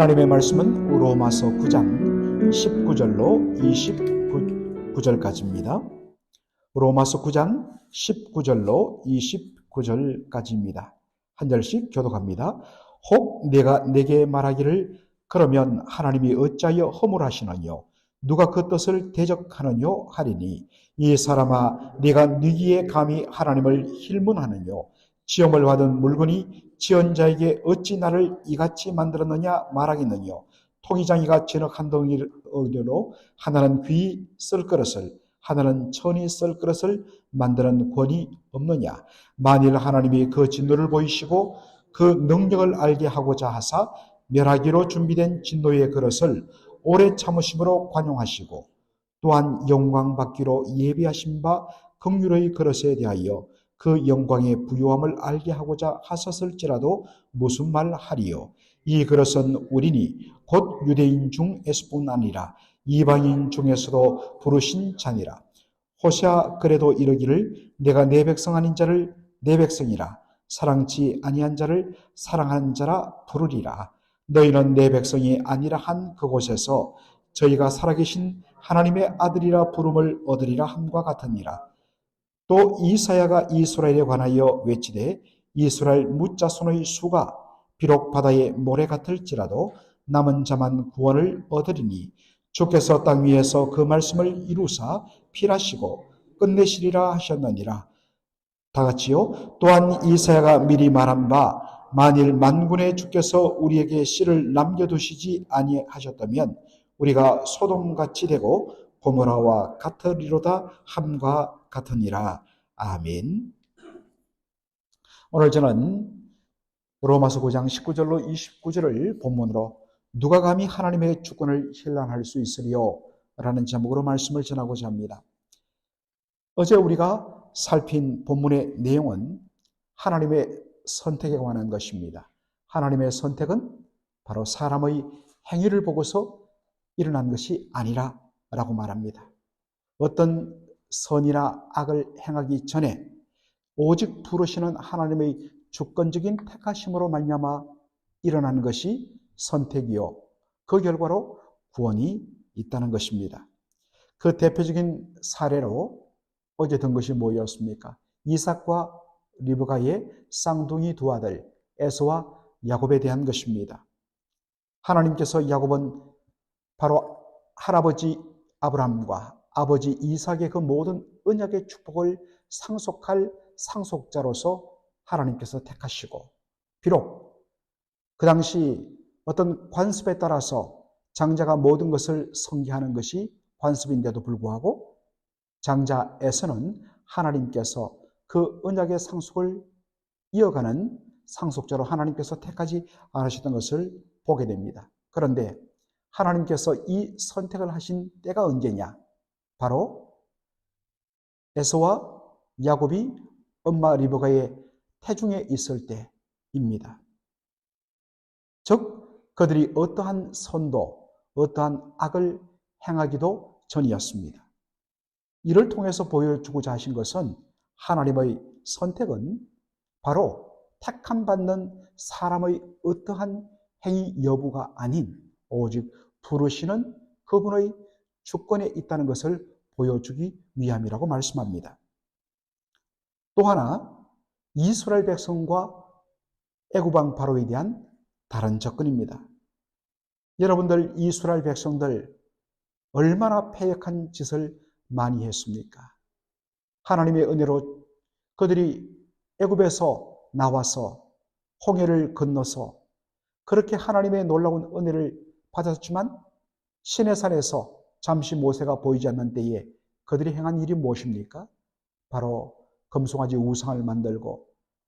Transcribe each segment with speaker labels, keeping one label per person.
Speaker 1: 하나님의 말씀은 로마서 9장 19절로 29절까지입니다. 로마서 9장 19절로 29절까지입니다. 한 절씩 교독합니다. 혹 내가 내게 말하기를 그러면 하나님이 어찌하여 허물하시느뇨 누가 그 뜻을 대적하느뇨 하리니 이 사람아 네가 누기에 감히 하나님을 힐문하느뇨 시험을 받은 물건이 지은 자에게 어찌 나를 이같이 만들었느냐 말하겠느뇨 토기장이가 진흙 한 덩이로 하나는 귀히 쓸 그릇을 하나는 천이 쓸 그릇을 만드는 권이 없느냐 만일 하나님이 그 진노를 보이시고 그 능력을 알게 하고자 하사 멸하기로 준비된 진노의 그릇을 오래 참으심으로 관용하시고 또한 영광 받기로 예비하신 바 긍휼의 그릇에 대하여 그 영광의 부요함을 알게 하고자 하셨을지라도 무슨 말 하리요 이 그릇은 우리니 곧 유대인 중에서뿐 아니라 이방인 중에서도 부르신 자니라. 호세아 그래도 이르기를 내가 내 백성 아닌 자를 내 백성이라 사랑치 아니한 자를 사랑한 자라 부르리라. 너희는 내 백성이 아니라 한 그곳에서 저희가 살아계신 하나님의 아들이라 부름을 얻으리라 함과 같으니라. 또 이사야가 이스라엘에 관하여 외치되 이스라엘 무자손의 수가 비록 바다의 모래 같을지라도 남은 자만 구원을 얻으리니 주께서 땅 위에서 그 말씀을 이루사 필하시고 끝내시리라 하셨느니라. 다같이요 또한 이사야가 미리 말한 바 만일 만군의 주께서 우리에게 씨를 남겨두시지 아니하셨다면 우리가 소돔같이 되고 고모라와 같으리로다 함과 같으니라. 아멘. 오늘 저는 로마서 9장 19절로 29절을 본문으로 누가 감히 하나님의 주권을 힐난할 수 있으리요? 라는 제목으로 말씀을 전하고자 합니다. 어제 우리가 살핀 본문의 내용은 하나님의 선택에 관한 것입니다. 하나님의 선택은 바로 사람의 행위를 보고서 일어난 것이 아니라 라고 말합니다. 어떤 선이나 악을 행하기 전에 오직 부르시는 하나님의 주권적인 택하심으로 말미암아 일어난 것이 선택이요 그 결과로 구원이 있다는 것입니다. 그 대표적인 사례로 어제 든 것이 뭐였습니까? 이삭과 리브가의 쌍둥이 두 아들 에서와 야곱에 대한 것입니다. 하나님께서 야곱은 바로 할아버지 아브라함과 아버지 이삭의 그 모든 언약의 축복을 상속할 상속자로서 하나님께서 택하시고 비록 그 당시 어떤 관습에 따라서 장자가 모든 것을 성기하는 것이 관습인데도 불구하고 장자 에서는 하나님께서 그 언약의 상속을 이어가는 상속자로 하나님께서 택하지 않으셨던 것을 보게 됩니다. 그런데 하나님께서 이 선택을 하신 때가 언제냐? 바로 에서와 야곱이 엄마 리브가의 태중에 있을 때입니다. 즉 그들이 어떠한 선도 어떠한 악을 행하기도 전이었습니다. 이를 통해서 보여주고자 하신 것은 하나님의 선택은 바로 택함받는 사람의 어떠한 행위 여부가 아닌 오직 부르시는 그분의 주권에 있다는 것을 보여주기 위함이라고 말씀합니다. 또 하나 이스라엘 백성과 애굽왕 바로에 대한 다른 접근입니다. 여러분들 이스라엘 백성들 얼마나 패역한 짓을 많이 했습니까? 하나님의 은혜로 그들이 애굽에서 나와서 홍해를 건너서 그렇게 하나님의 놀라운 은혜를 받았지만 시내산에서 잠시 모세가 보이지 않는 때에 그들이 행한 일이 무엇입니까? 바로 금송아지 우상을 만들고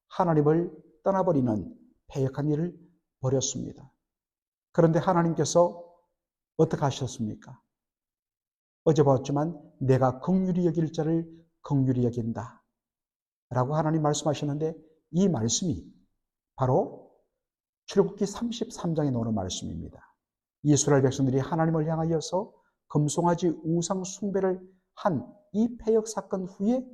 Speaker 1: 하나님을 떠나버리는 패역한 일을 벌였습니다. 그런데 하나님께서 어떻게 하셨습니까? 어제 봤지만 내가 긍휼히 여길 자를 긍휼히 여긴다 라고 하나님 말씀하셨는데 이 말씀이 바로 출애굽기 33장에 나오는 말씀입니다. 이스라엘 백성들이 하나님을 향하여서 금송아지 우상 숭배를 한 이 패역 사건 후에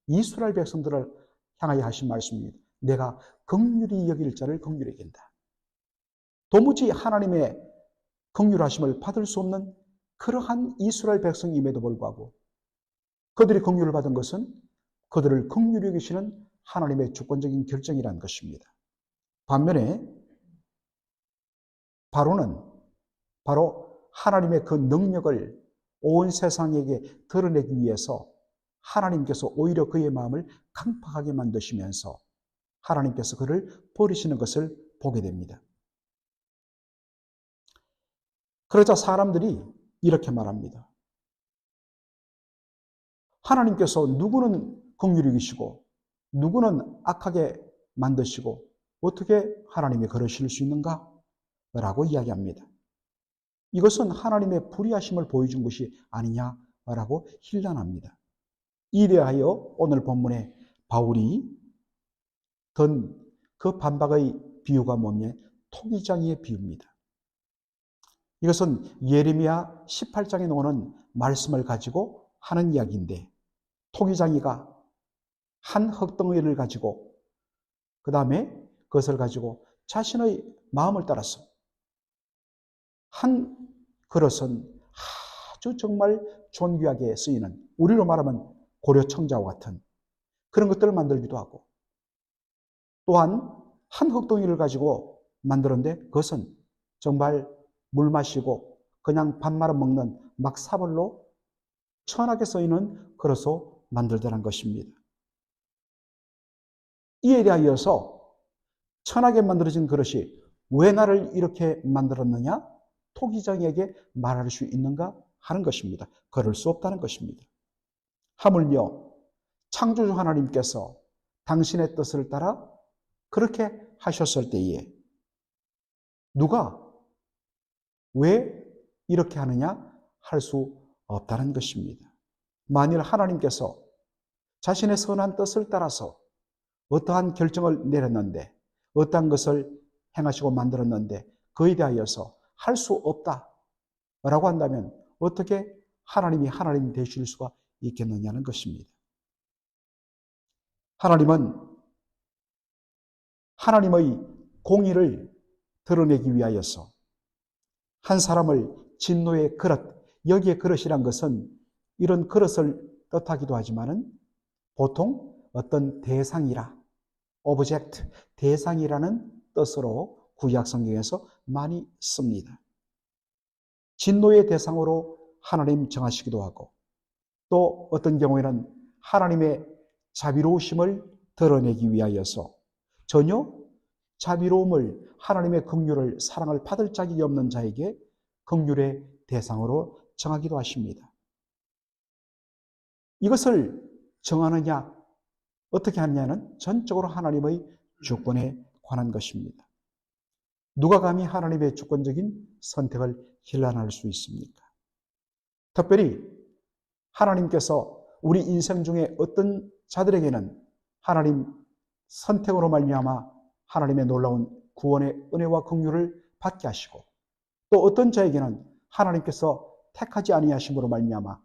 Speaker 1: 이스라엘 백성들을 향하여 하신 말씀입니다. 내가 긍휼히 여길 자를 긍휼히 여긴다. 도무지 하나님의 긍휼하심을 받을 수 없는 그러한 이스라엘 백성임에도 불구하고 그들이 긍휼을 받은 것은 그들을 긍휼히 여기시는 하나님의 주권적인 결정이라는 것입니다. 반면에 바로는 바로 하나님의 그 능력을 온 세상에게 드러내기 위해서 하나님께서 오히려 그의 마음을 강팍하게 만드시면서 하나님께서 그를 버리시는 것을 보게 됩니다. 그러자 사람들이 이렇게 말합니다. 하나님께서 누구는 긍휼히 여기시고 누구는 악하게 만드시고 어떻게 하나님이 그러실 수 있는가? 라고 이야기합니다. 이것은 하나님의 불의하심을 보여준 것이 아니냐라고 힐난합니다. 이에 대하여 오늘 본문에 바울이 든 그 반박의 비유가 뭐냐? 토기장이의 비유입니다. 이것은 예레미야 18장에 나오는 말씀을 가지고 하는 이야기인데 토기장이가 한 흙덩이를 가지고 그 다음에 그것을 가지고 자신의 마음을 따라서 한 그릇은 아주 정말 존귀하게 쓰이는 우리로 말하면 고려청자와 같은 그런 것들을 만들기도 하고 또한 한 흙덩이를 가지고 만들었는데 그것은 정말 물 마시고 그냥 밥 말아 먹는 막 사벌로 천하게 쓰이는 그릇으로 만들더란 것입니다. 이에 대하여서 천하게 만들어진 그릇이 왜 나를 이렇게 만들었느냐? 토기장에게 말할 수 있는가 하는 것입니다. 그럴 수 없다는 것입니다. 하물며 창조주 하나님께서 당신의 뜻을 따라 그렇게 하셨을 때에 누가 왜 이렇게 하느냐 할 수 없다는 것입니다. 만일 하나님께서 자신의 선한 뜻을 따라서 어떠한 결정을 내렸는데 어떠한 것을 행하시고 만들었는데 그에 대하여서 할 수 없다라고 한다면 어떻게 하나님이 하나님 되실 수가 있겠느냐는 것입니다. 하나님은 하나님의 공의를 드러내기 위하여서 한 사람을 진노의 그릇, 여기에 그릇이란 것은 이런 그릇을 뜻하기도 하지만은 보통 어떤 대상이라, 오브젝트, 대상이라는 뜻으로 구약 성경에서 많이 씁니다. 진노의 대상으로 하나님 정하시기도 하고 또 어떤 경우에는 하나님의 자비로우심을 드러내기 위하여서 전혀 자비로움을 하나님의 긍휼을 사랑을 받을 자격이 없는 자에게 긍휼의 대상으로 정하기도 하십니다. 이것을 정하느냐 어떻게 하느냐는 전적으로 하나님의 주권에 관한 것입니다. 누가 감히 하나님의 주권적인 선택을 힐난할 수 있습니까? 특별히 하나님께서 우리 인생 중에 어떤 자들에게는 하나님 선택으로 말미암아 하나님의 놀라운 구원의 은혜와 긍휼을 받게 하시고 또 어떤 자에게는 하나님께서 택하지 아니하심으로 말미암아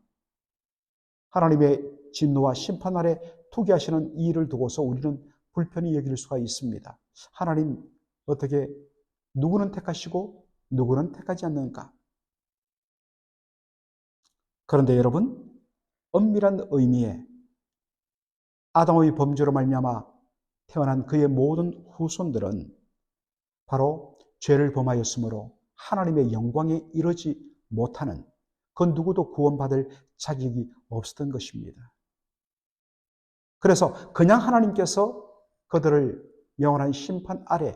Speaker 1: 하나님의 진노와 심판 아래 투기하시는 이 일을 두고서 우리는 불편히 여길 수가 있습니다. 하나님 어떻게 누구는 택하시고 누구는 택하지 않는가? 그런데 여러분 엄밀한 의미의 아담의 범죄로 말미암아 태어난 그의 모든 후손들은 바로 죄를 범하였으므로 하나님의 영광에 이르지 못하는 그 누구도 구원받을 자격이 없었던 것입니다. 그래서 그냥 하나님께서 그들을 영원한 심판 아래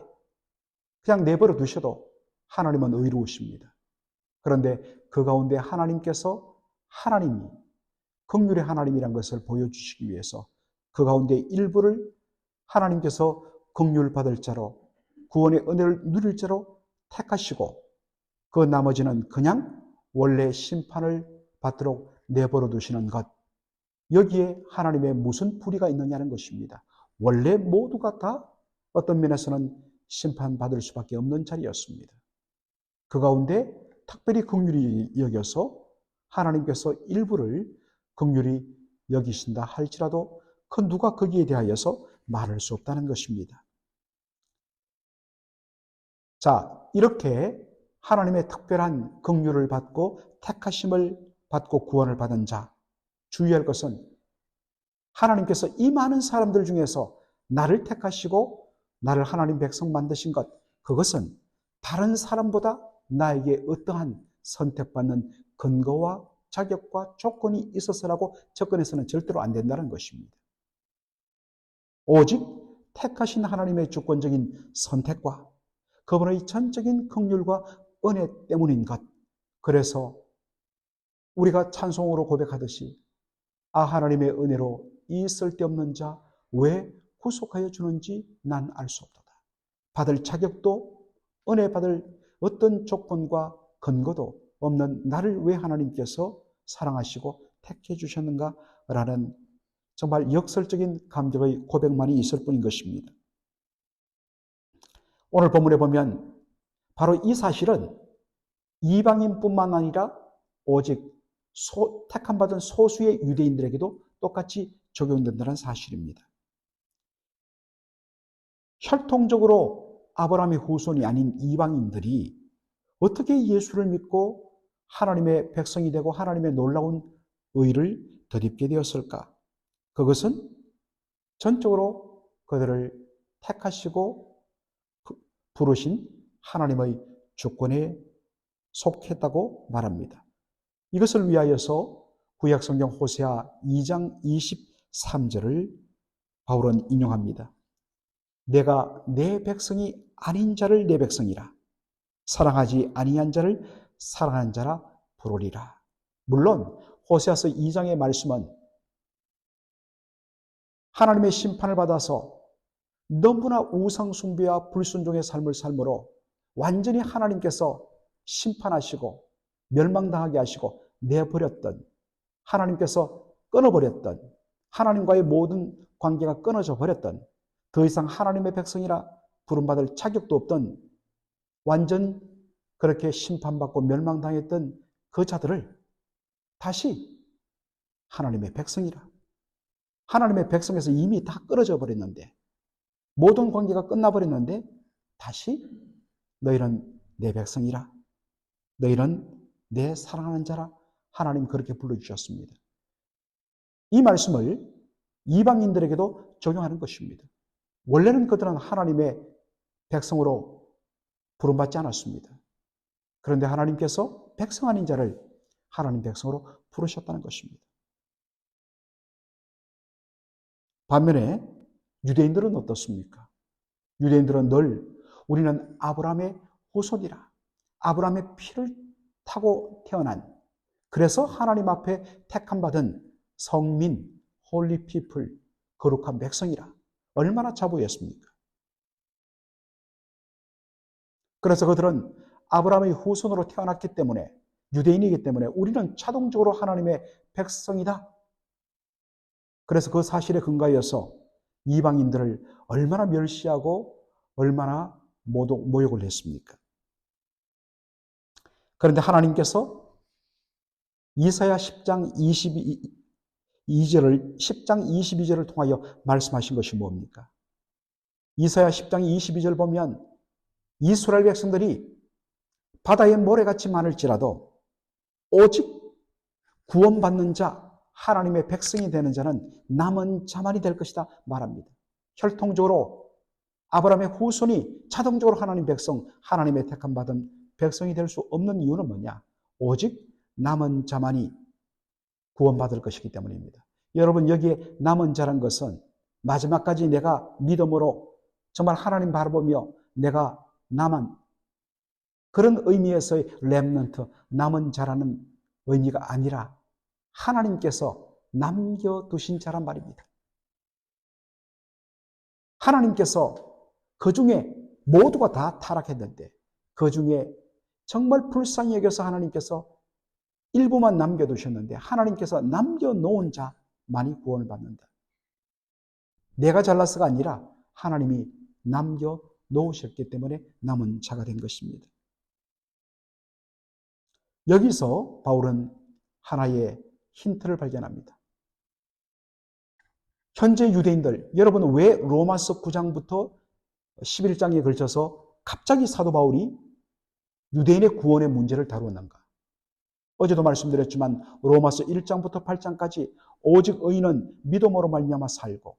Speaker 1: 그냥 내버려 두셔도 하나님은 의로우십니다. 그런데 그 가운데 하나님께서 하나님이 긍휼의 하나님이란 것을 보여주시기 위해서 그 가운데 일부를 하나님께서 긍휼 받을 자로 구원의 은혜를 누릴 자로 택하시고 그 나머지는 그냥 원래 심판을 받도록 내버려 두시는 것, 여기에 하나님의 무슨 불의가 있느냐는 것입니다. 원래 모두가 다 어떤 면에서는 심판받을 수밖에 없는 자리였습니다. 그 가운데 특별히 긍휼히 여겨서 하나님께서 일부를 긍휼히 여기신다 할지라도 그 누가 거기에 대하여서 말할 수 없다는 것입니다. 자, 이렇게 하나님의 특별한 긍휼을 받고 택하심을 받고 구원을 받은 자, 주의할 것은 하나님께서 이 많은 사람들 중에서 나를 택하시고 나를 하나님 백성 만드신 것, 그것은 다른 사람보다 나에게 어떠한 선택받는 근거와 자격과 조건이 있어서라고 접근해서는 절대로 안 된다는 것입니다. 오직 택하신 하나님의 주권적인 선택과 그분의 전적인 긍휼과 은혜 때문인 것. 그래서 우리가 찬송으로 고백하듯이 하나님의 은혜로 이 쓸데없는 자 왜 구속하여 주는지 난 알 수 없도다. 받을 자격도 은혜 받을 어떤 조건과 근거도 없는 나를 왜 하나님께서 사랑하시고 택해 주셨는가라는 정말 역설적인 감격의 고백만이 있을 뿐인 것입니다. 오늘 본문에 보면 바로 이 사실은 이방인뿐만 아니라 오직 택함받은 소수의 유대인들에게도 똑같이 적용된다는 사실입니다. 혈통적으로 아브라함의 후손이 아닌 이방인들이 어떻게 예수를 믿고 하나님의 백성이 되고 하나님의 놀라운 의를 덧입게 되었을까? 그것은 전적으로 그들을 택하시고 부르신 하나님의 주권에 속했다고 말합니다. 이것을 위하여서 구약성경 호세아 2장 23절을 바울은 인용합니다. 내가 내 백성이 아닌 자를 내 백성이라 사랑하지 아니한 자를 사랑하는 자라 부르리라. 물론 호세아서 2장의 말씀은 하나님의 심판을 받아서 너무나 우상 숭배와 불순종의 삶을 삶으로 완전히 하나님께서 심판하시고 멸망당하게 하시고 내버렸던, 하나님께서 끊어버렸던, 하나님과의 모든 관계가 끊어져 버렸던, 더 이상 하나님의 백성이라 부름받을 자격도 없던, 완전 그렇게 심판받고 멸망당했던 그 자들을 다시 하나님의 백성이라, 하나님의 백성에서 이미 다 끊어져 버렸는데, 모든 관계가 끝나버렸는데 다시 너희는 내 백성이라, 너희는 내 사랑하는 자라, 하나님 그렇게 불러주셨습니다. 이 말씀을 이방인들에게도 적용하는 것입니다. 원래는 그들은 하나님의 백성으로 부름받지 않았습니다. 그런데 하나님께서 백성 아닌 자를 하나님 백성으로 부르셨다는 것입니다. 반면에 유대인들은 어떻습니까? 유대인들은 늘 우리는 아브라함의 후손이라, 아브라함의 피를 타고 태어난, 그래서 하나님 앞에 택함받은 성민, 홀리 피플, 거룩한 백성이라, 얼마나 자부했습니까? 그래서 그들은 아브라함의 후손으로 태어났기 때문에, 유대인이기 때문에 우리는 자동적으로 하나님의 백성이다. 그래서 그 사실에 근거하여서 이방인들을 얼마나 멸시하고 얼마나 모욕을 했습니까? 그런데 하나님께서 이사야 10장 22절을 통하여 말씀하신 것이 뭡니까? 이사야 10장 22절 보면 이스라엘 백성들이 바다의 모래같이 많을지라도 오직 구원받는 자, 하나님의 백성이 되는 자는 남은 자만이 될 것이다 말합니다. 혈통적으로 아브라함의 후손이 자동적으로 하나님 백성, 하나님의 택함 받은 백성이 될 수 없는 이유는 뭐냐? 오직 남은 자만이 구원받을 것이기 때문입니다. 여러분, 여기에 남은 자란 것은 마지막까지 내가 믿음으로 정말 하나님 바라보며 내가 남은 그런 의미에서의 렘넌트, 남은 자라는 의미가 아니라 하나님께서 남겨두신 자란 말입니다. 하나님께서 그 중에 모두가 다 타락했는데 그 중에 정말 불쌍히 여겨서 하나님께서 일부만 남겨두셨는데 하나님께서 남겨놓은 자만이 구원을 받는다. 내가 잘나서가 아니라 하나님이 남겨놓으셨기 때문에 남은 자가 된 것입니다. 여기서 바울은 하나의 힌트를 발견합니다. 현재 유대인들, 여러분 왜 로마서 9장부터 11장에 걸쳐서 갑자기 사도 바울이 유대인의 구원의 문제를 다루었는가? 어제도 말씀드렸지만 로마서 1장부터 8장까지 오직 의인은 믿음으로 말미암아 살고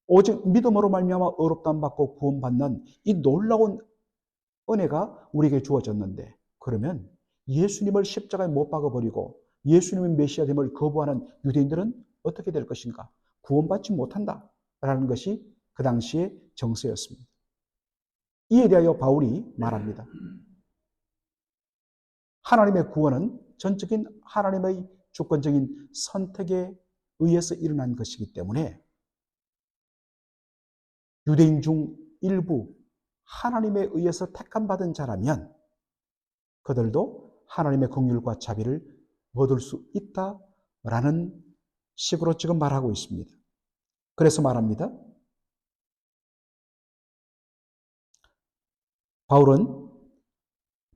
Speaker 1: 오직 믿음으로 말미암아 의롭다함 받고 구원받는 이 놀라운 은혜가 우리에게 주어졌는데, 그러면 예수님을 십자가에 못 박아버리고 예수님의 메시아됨을 거부하는 유대인들은 어떻게 될 것인가? 구원받지 못한다라는 것이 그 당시의 정세였습니다. 이에 대하여 바울이 말합니다. 하나님의 구원은 전적인 하나님의 주권적인 선택에 의해서 일어난 것이기 때문에 유대인 중 일부 하나님에 의해서 택함받은 자라면 그들도 하나님의 긍휼과 자비를 얻을 수 있다라는 식으로 지금 말하고 있습니다. 그래서 말합니다. 바울은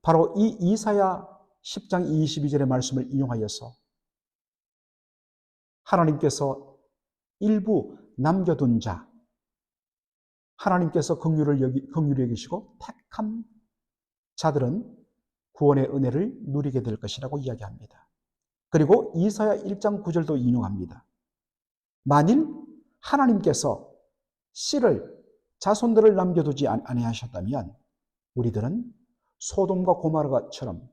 Speaker 1: 바로 이 이사야 10장 22절의 말씀을 인용하여서 하나님께서 일부 남겨둔 자, 하나님께서 긍휼히 여기시고 택한 자들은 구원의 은혜를 누리게 될 것이라고 이야기합니다. 그리고 이사야 1장 9절도 인용합니다. 만일 하나님께서 씨를, 자손들을 남겨두지 아니하셨다면 우리들은 소돔과 고모라처럼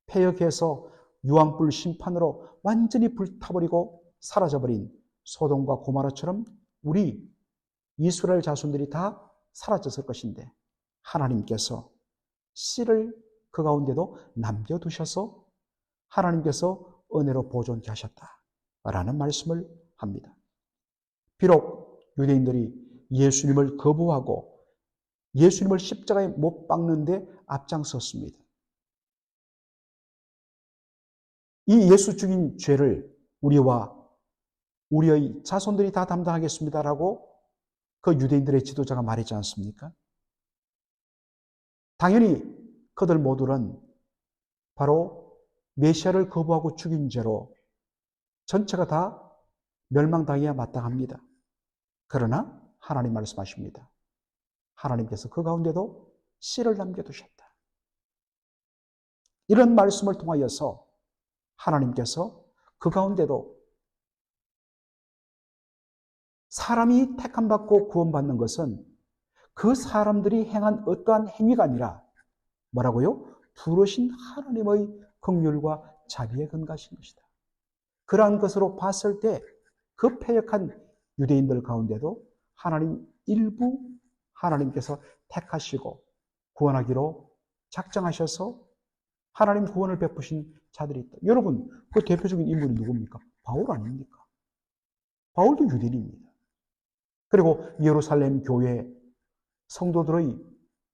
Speaker 1: 폐역해서 유황불 심판으로 완전히 불타버리고 사라져버린 소돔과 고모라처럼 우리 이스라엘 자손들이 다 사라졌을 것인데, 하나님께서 씨를 그 가운데도 남겨두셔서 하나님께서 은혜로 보존케 하셨다라는 말씀을 합니다. 비록 유대인들이 예수님을 거부하고 예수님을 십자가에 못 박는데 앞장섰습니다. 이 예수 죽인 죄를 우리와 우리의 자손들이 다 담당하겠습니다라고 그 유대인들의 지도자가 말했지 않습니까? 당연히 그들 모두는 바로 메시아를 거부하고 죽인 죄로 전체가 다 멸망당해야 마땅합니다. 그러나 하나님 말씀하십니다. 하나님께서 그 가운데도 씨를 남겨두셨다. 이런 말씀을 통하여서 하나님께서 그 가운데도 사람이 택함받고 구원받는 것은 그 사람들이 행한 어떠한 행위가 아니라 뭐라고요? 부르신 하나님의 긍휼과 자비에 근거하신 것이다. 그러한 것으로 봤을 때 그 패역한 유대인들 가운데도 하나님 일부 하나님께서 택하시고 구원하기로 작정하셔서 하나님 구원을 베푸신 자들이 있다. 여러분, 그 대표적인 인물이 누굽니까? 바울 아닙니까? 바울도 유대인입니다. 그리고 예루살렘 교회 성도들의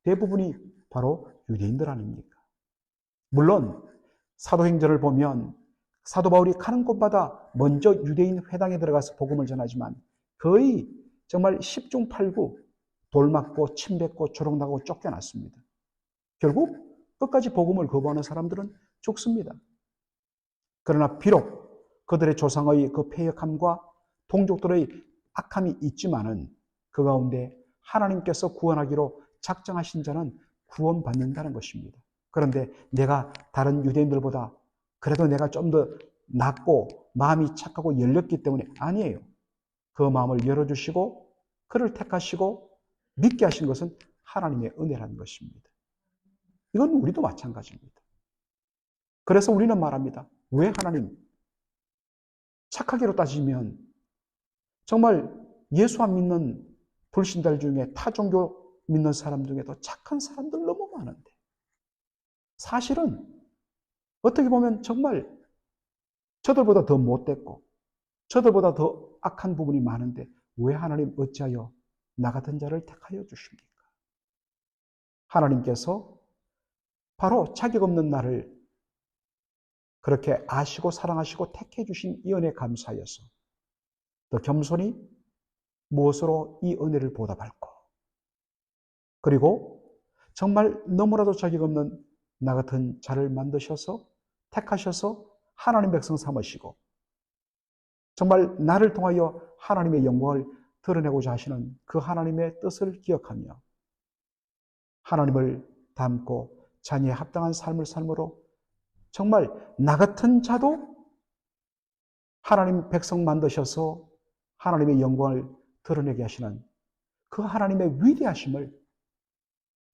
Speaker 1: 대부분이 바로 유대인들 아닙니까? 물론 사도행전을 보면 사도 바울이 가는 곳마다 먼저 유대인 회당에 들어가서 복음을 전하지만 거의 정말 10중 8구 돌 맞고 침 뱉고 조롱당하고 쫓겨났습니다. 결국 끝까지 복음을 거부하는 사람들은 죽습니다. 그러나 비록 그들의 조상의 그 패역함과 동족들의 악함이 있지만은 그 가운데 하나님께서 구원하기로 작정하신 자는 구원받는다는 것입니다. 그런데 내가 다른 유대인들보다 그래도 내가 좀 더 낫고 마음이 착하고 열렸기 때문에 아니에요. 그 마음을 열어주시고 그를 택하시고 믿게 하신 것은 하나님의 은혜라는 것입니다. 이건 우리도 마찬가지입니다. 그래서 우리는 말합니다. 왜 하나님? 착하기로 따지면 정말 예수 안 믿는 불신자들 중에 타종교 믿는 사람 중에도 착한 사람들 너무 많은데 사실은 어떻게 보면 정말 저들보다 더 못됐고 저들보다 더 악한 부분이 많은데 왜 하나님 어찌하여 나 같은 자를 택하여 주십니까? 하나님께서 바로 자격 없는 나를 그렇게 아시고 사랑하시고 택해 주신 이 은혜에 감사하여서 더 겸손히 무엇으로 이 은혜를 보답할까? 그리고 정말 너무나도 자격 없는 나 같은 자를 만드셔서 택하셔서 하나님 백성 삼으시고 정말 나를 통하여 하나님의 영광을 드러내고자 하시는 그 하나님의 뜻을 기억하며 하나님을 닮고 자녀에 합당한 삶을 삶으로 정말 나 같은 자도 하나님 백성 만드셔서 하나님의 영광을 드러내게 하시는 그 하나님의 위대하심을,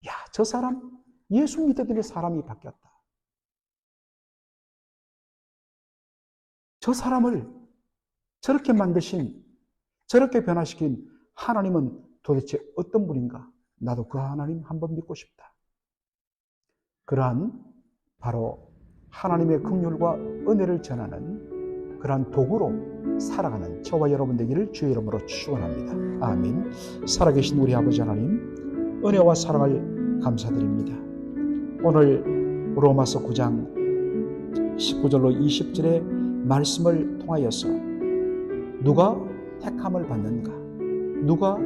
Speaker 1: 야, 저 사람 예수 믿더니 사람이 바뀌었다. 저 사람을 저렇게 만드신, 저렇게 변화시킨 하나님은 도대체 어떤 분인가? 나도 그 하나님 한번 믿고 싶다. 그러한 바로 하나님의 긍휼과 은혜를 전하는 그러한 도구로 살아가는 저와 여러분 되기를 주의 이름으로 축원합니다. 아멘. 살아계신 우리 아버지 하나님, 은혜와 사랑을 감사드립니다. 오늘 로마서 9장 19절로 20절의 말씀을 통하여서 누가 택함을 받는가? 누가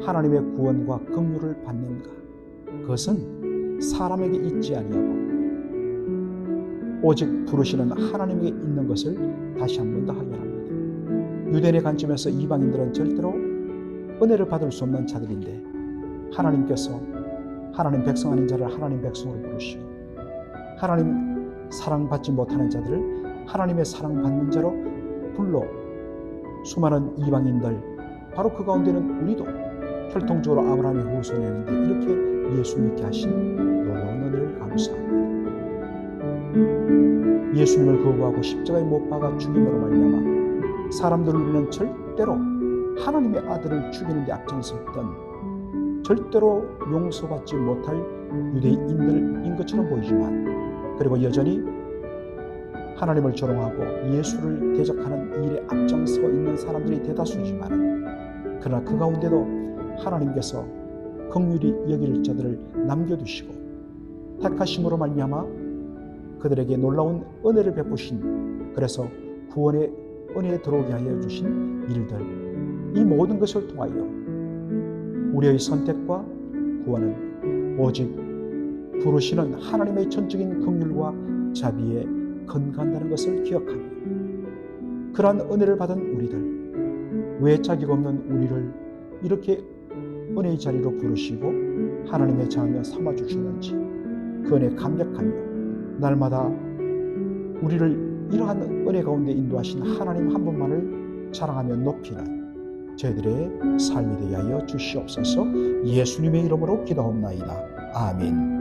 Speaker 1: 하나님의 구원과 긍휼을 받는가? 그것은 사람에게 있지 아니하고 오직 부르시는 하나님에게 있는 것을 다시 한 번 더 확인합니다. 유대인의 관점에서 이방인들은 절대로 은혜를 받을 수 없는 자들인데 하나님께서 하나님 백성 아닌 자를 하나님 백성으로 부르시고 하나님 사랑받지 못하는 자들을 하나님의 사랑받는 자로 불러 수많은 이방인들, 바로 그 가운데는 우리도 혈통적으로 아브라함의 후손이었는데 이렇게 예수 믿게 하신 놀라운 은혜를 감사합니다. 예수님을 거부하고 십자가에 못 박아 죽임으로 말미암아 사람들을 우리는 절대로 하나님의 아들을 죽이는 데 앞장섰던 절대로 용서받지 못할 유대인들인 것처럼 보이지만, 그리고 여전히 하나님을 조롱하고 예수를 대적하는 일에 앞장서 있는 사람들이 대다수지만, 그러나 그 가운데도 하나님께서 긍휼히 여길 자들을 남겨두시고 택하심으로 말미암아 그들에게 놀라운 은혜를 베푸신, 그래서 구원의 은혜에 들어오게 하여 주신 일들, 이 모든 것을 통하여 우리의 선택과 구원은 오직 부르시는 하나님의 전적인 긍휼과 자비에 근거한다는 것을 기억하며, 그러한 은혜를 받은 우리들, 왜 자격 없는 우리를 이렇게 은혜의 자리로 부르시고 하나님의 자녀 삼아주셨는지 그 은혜에 감격하며 날마다 우리를 이러한 은혜 가운데 인도하신 하나님 한 분만을 자랑하며 높이는 저희들의 삶이 되게 하여 주시옵소서. 예수님의 이름으로 기도하옵나이다. 아멘.